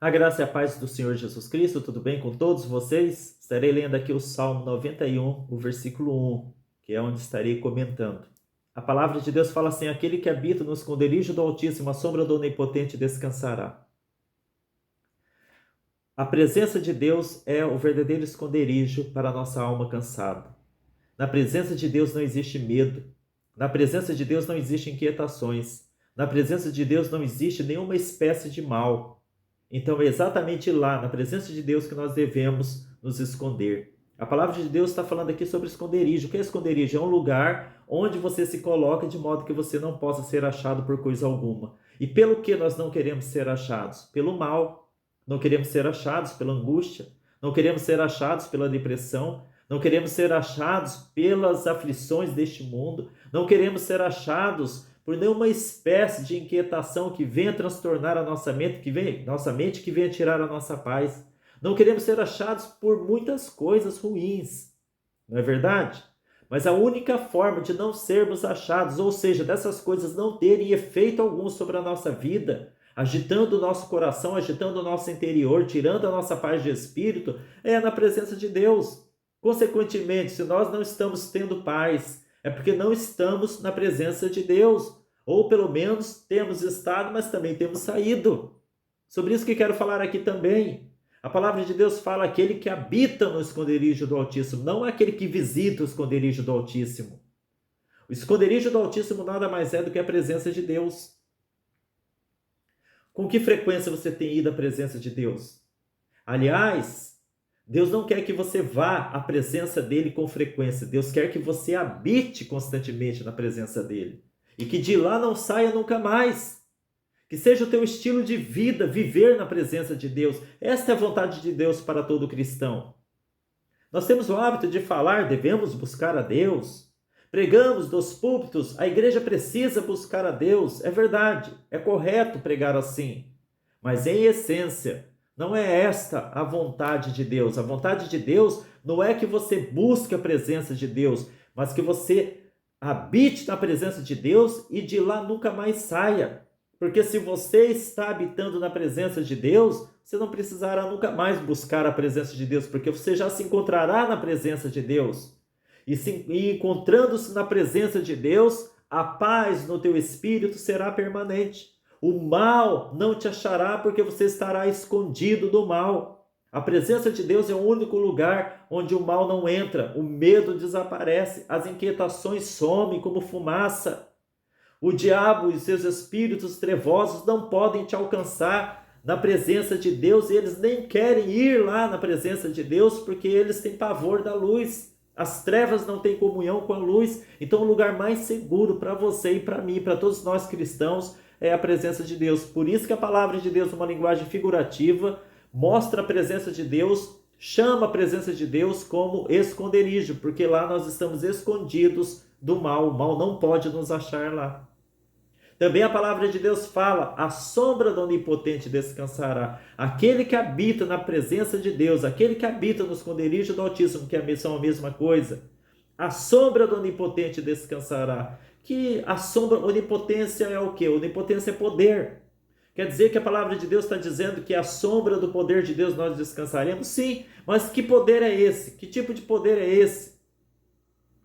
A graça e a paz do Senhor Jesus Cristo, tudo bem com todos vocês? Estarei lendo aqui o Salmo 91, o versículo 1, que é onde estarei comentando. A palavra de Deus fala assim: aquele que habita no esconderijo do Altíssimo, a sombra do Onipotente descansará. A presença de Deus é o verdadeiro esconderijo para a nossa alma cansada. Na presença de Deus não existe medo. Na presença de Deus não existem inquietações. Na presença de Deus não existe nenhuma espécie de mal. Então é exatamente lá, na presença de Deus, que nós devemos nos esconder. A palavra de Deus está falando aqui sobre esconderijo. O que é esconderijo? É um lugar onde você se coloca de modo que você não possa ser achado por coisa alguma. E pelo que nós não queremos ser achados? Pelo mal. Não queremos ser achados pela angústia. Não queremos ser achados pela depressão. Não queremos ser achados pelas aflições deste mundo. Não queremos ser achados por nenhuma espécie de inquietação que venha transtornar a nossa mente, que venha tirar a nossa paz. Não queremos ser achados por muitas coisas ruins, não é verdade? Mas a única forma de não sermos achados, ou seja, dessas coisas não terem efeito algum sobre a nossa vida, agitando o nosso coração, agitando o nosso interior, tirando a nossa paz de espírito, é na presença de Deus. Consequentemente, se nós não estamos tendo paz, é porque não estamos na presença de Deus. Ou pelo menos temos estado, mas também temos saído. Sobre isso que quero falar aqui também. A palavra de Deus fala aquele que habita no esconderijo do Altíssimo, não aquele que visita o esconderijo do Altíssimo. O esconderijo do Altíssimo nada mais é do que a presença de Deus. Com que frequência você tem ido à presença de Deus? Aliás, Deus não quer que você vá à presença dele com frequência. Deus quer que você habite constantemente na presença dele. E que de lá não saia nunca mais. Que seja o teu estilo de vida, viver na presença de Deus. Esta é a vontade de Deus para todo cristão. Nós temos o hábito de falar, devemos buscar a Deus. Pregamos dos púlpitos, a igreja precisa buscar a Deus. É verdade, é correto pregar assim. Mas em essência, não é esta a vontade de Deus. A vontade de Deus não é que você busque a presença de Deus, mas que você habite na presença de Deus e de lá nunca mais saia. Porque se você está habitando na presença de Deus, você não precisará nunca mais buscar a presença de Deus, porque você já se encontrará na presença de Deus. E encontrando-se na presença de Deus, a paz no teu espírito será permanente. O mal não te achará, porque você estará escondido do mal. A presença de Deus é o único lugar onde o mal não entra, o medo desaparece, as inquietações somem como fumaça. O diabo e seus espíritos trevosos não podem te alcançar na presença de Deus, e eles nem querem ir lá na presença de Deus, porque eles têm pavor da luz. As trevas não têm comunhão com a luz. Então o lugar mais seguro para você e para mim, para todos nós cristãos, é a presença de Deus. Por isso que a palavra de Deus, numa linguagem figurativa, mostra a presença de Deus, chama a presença de Deus como esconderijo, porque lá nós estamos escondidos do mal. O mal não pode nos achar lá. Também a palavra de Deus fala: a sombra do Onipotente descansará. Aquele que habita na presença de Deus, aquele que habita no esconderijo do Altíssimo, que são a mesma coisa. A sombra do Onipotente descansará. Que a sombra, onipotência é o quê? Onipotência é poder. Quer dizer que a palavra de Deus está dizendo que a sombra do poder de Deus nós descansaremos? Sim, mas que poder é esse? Que tipo de poder é esse?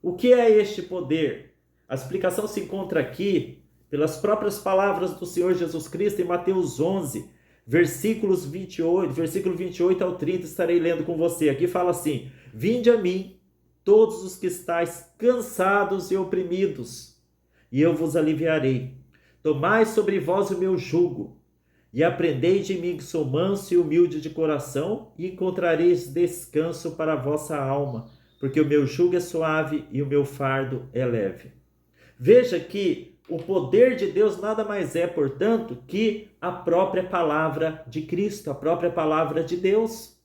O que é este poder? A explicação se encontra aqui pelas próprias palavras do Senhor Jesus Cristo em Mateus 11, versículo 28 ao 30, estarei lendo com você. Aqui fala assim: vinde a mim, todos os que estáis cansados e oprimidos, e eu vos aliviarei. Tomai sobre vós o meu jugo, e aprendei de mim, que sou manso e humilde de coração, e encontrareis descanso para a vossa alma, porque o meu jugo é suave e o meu fardo é leve. Veja que o poder de Deus nada mais é, portanto, que a própria palavra de Cristo, a própria palavra de Deus.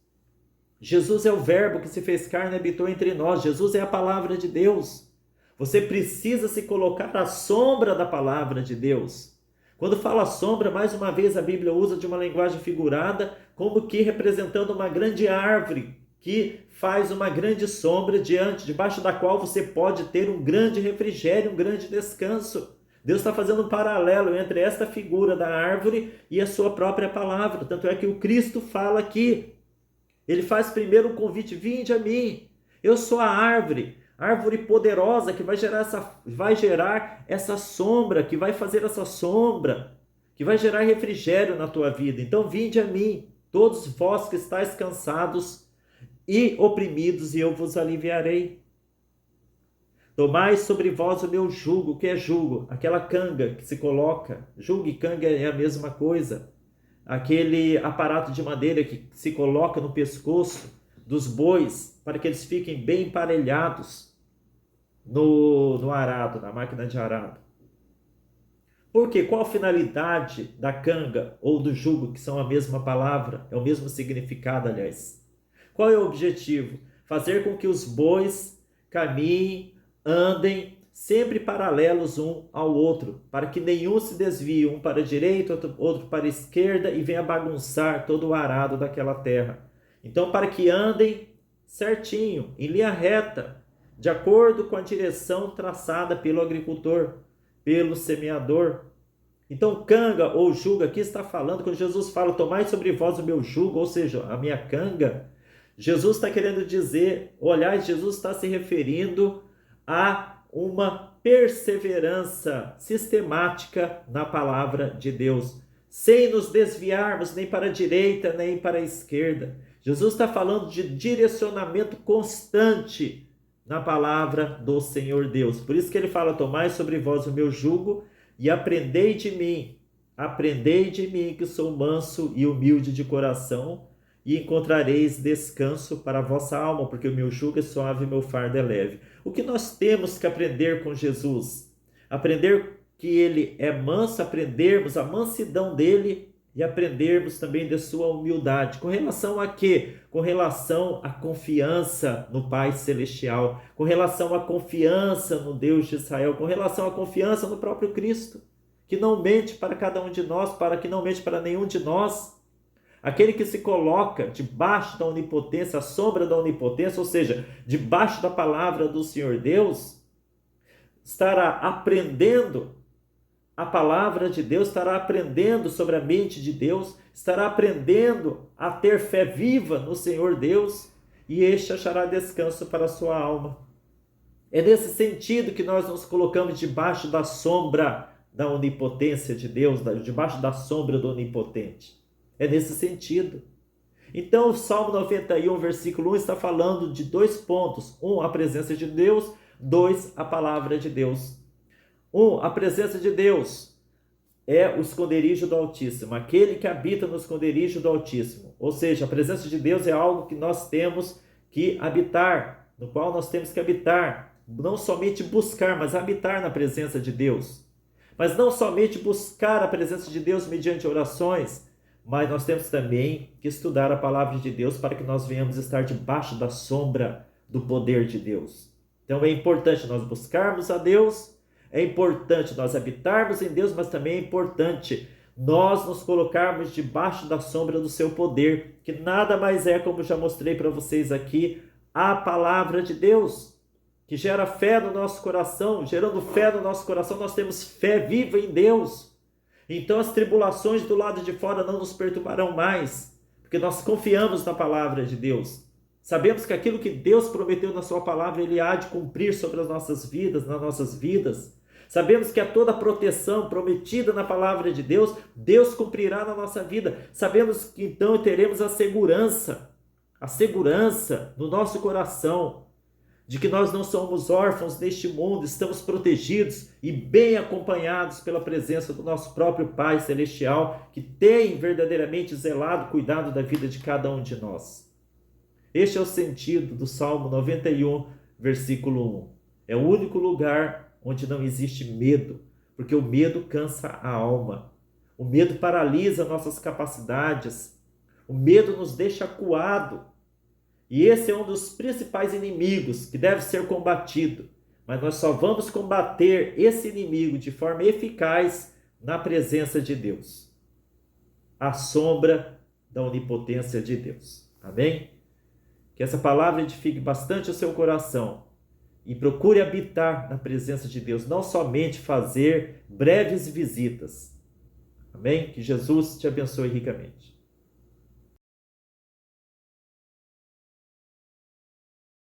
Jesus é o verbo que se fez carne e habitou entre nós. Jesus é a palavra de Deus. Você precisa se colocar à sombra da palavra de Deus. Quando fala sombra, mais uma vez a Bíblia usa de uma linguagem figurada, como que representando uma grande árvore que faz uma grande sombra debaixo da qual você pode ter um grande refrigério, um grande descanso. Deus está fazendo um paralelo entre esta figura da árvore e a sua própria palavra. Tanto é que o Cristo fala aqui. Ele faz primeiro um convite: vinde a mim. Eu sou a árvore poderosa que vai gerar essa sombra, que vai fazer essa sombra, que vai gerar refrigério na tua vida. Então vinde a mim, todos vós que estáis cansados e oprimidos, e eu vos aliviarei. Tomai sobre vós o meu jugo. O que é jugo? Aquela canga que se coloca. Jugo e canga é a mesma coisa. Aquele aparato de madeira que se coloca no pescoço dos bois para que eles fiquem bem emparelhados no arado, na máquina de arado. Por quê? Qual a finalidade da canga ou do jugo, que são a mesma palavra, é o mesmo significado, aliás? Qual é o objetivo? Fazer com que os bois caminhem, andem sempre paralelos um ao outro, para que nenhum se desvie, um para a direita, outro para a esquerda, e venha bagunçar todo o arado daquela terra. Então, para que andem certinho, em linha reta, de acordo com a direção traçada pelo agricultor, pelo semeador. Então, canga ou jugo, aqui está falando, quando Jesus fala: tomai sobre vós o meu jugo, ou seja, a minha canga, Jesus está querendo dizer, aliás, Jesus está se referindo a uma perseverança sistemática na palavra de Deus, sem nos desviarmos nem para a direita nem para a esquerda. Jesus está falando de direcionamento constante na palavra do Senhor Deus. Por isso que ele fala: tomai sobre vós o meu jugo e aprendei de mim, que sou manso e humilde de coração, e encontrareis descanso para a vossa alma, porque o meu jugo é suave e o meu fardo é leve. O que nós temos que aprender com Jesus? Aprender que ele é manso, aprendermos a mansidão dele e aprendermos também de sua humildade. Com relação a quê? Com relação à confiança no Pai Celestial, com relação à confiança no Deus de Israel, com relação à confiança no próprio Cristo, que não mente para cada um de nós, que não mente para nenhum de nós. Aquele que se coloca debaixo da onipotência, a sombra da onipotência, ou seja, debaixo da palavra do Senhor Deus, estará aprendendo a palavra de Deus, estará aprendendo sobre a mente de Deus, estará aprendendo a ter fé viva no Senhor Deus, e este achará descanso para a sua alma. É nesse sentido que nós nos colocamos debaixo da sombra da onipotência de Deus, debaixo da sombra do onipotente. É nesse sentido. Então, o Salmo 91, versículo 1 está falando de 2 pontos. 1, a presença de Deus. 2, a palavra de Deus. 1, a presença de Deus é o esconderijo do Altíssimo, aquele que habita no esconderijo do Altíssimo. Ou seja, a presença de Deus é algo que nós temos que habitar, no qual nós temos que habitar. Não somente buscar, mas habitar na presença de Deus. Mas não somente buscar a presença de Deus mediante orações, mas nós temos também que estudar a palavra de Deus para que nós venhamos estar debaixo da sombra do poder de Deus. Então é importante nós buscarmos a Deus, é importante nós habitarmos em Deus, mas também é importante nós nos colocarmos debaixo da sombra do seu poder, que nada mais é, como já mostrei para vocês aqui, a palavra de Deus, que gera fé no nosso coração. Gerando fé no nosso coração, nós temos fé viva em Deus. Então as tribulações do lado de fora não nos perturbarão mais, porque nós confiamos na palavra de Deus. Sabemos que aquilo que Deus prometeu na sua palavra, Ele há de cumprir sobre as nossas vidas, nas nossas vidas. Sabemos que a toda proteção prometida na palavra de Deus, Deus cumprirá na nossa vida. Sabemos que então teremos a segurança no nosso coração, de que nós não somos órfãos neste mundo, estamos protegidos e bem acompanhados pela presença do nosso próprio Pai Celestial, que tem verdadeiramente zelado, cuidado da vida de cada um de nós. Este é o sentido do Salmo 91, versículo 1. É o único lugar onde não existe medo, porque o medo cansa a alma. O medo paralisa nossas capacidades. O medo nos deixa acuado. E esse é um dos principais inimigos que deve ser combatido. Mas nós só vamos combater esse inimigo de forma eficaz na presença de Deus. A sombra da onipotência de Deus. Amém? Que essa palavra edifique bastante o seu coração e procure habitar na presença de Deus, não somente fazer breves visitas. Amém? Que Jesus te abençoe ricamente.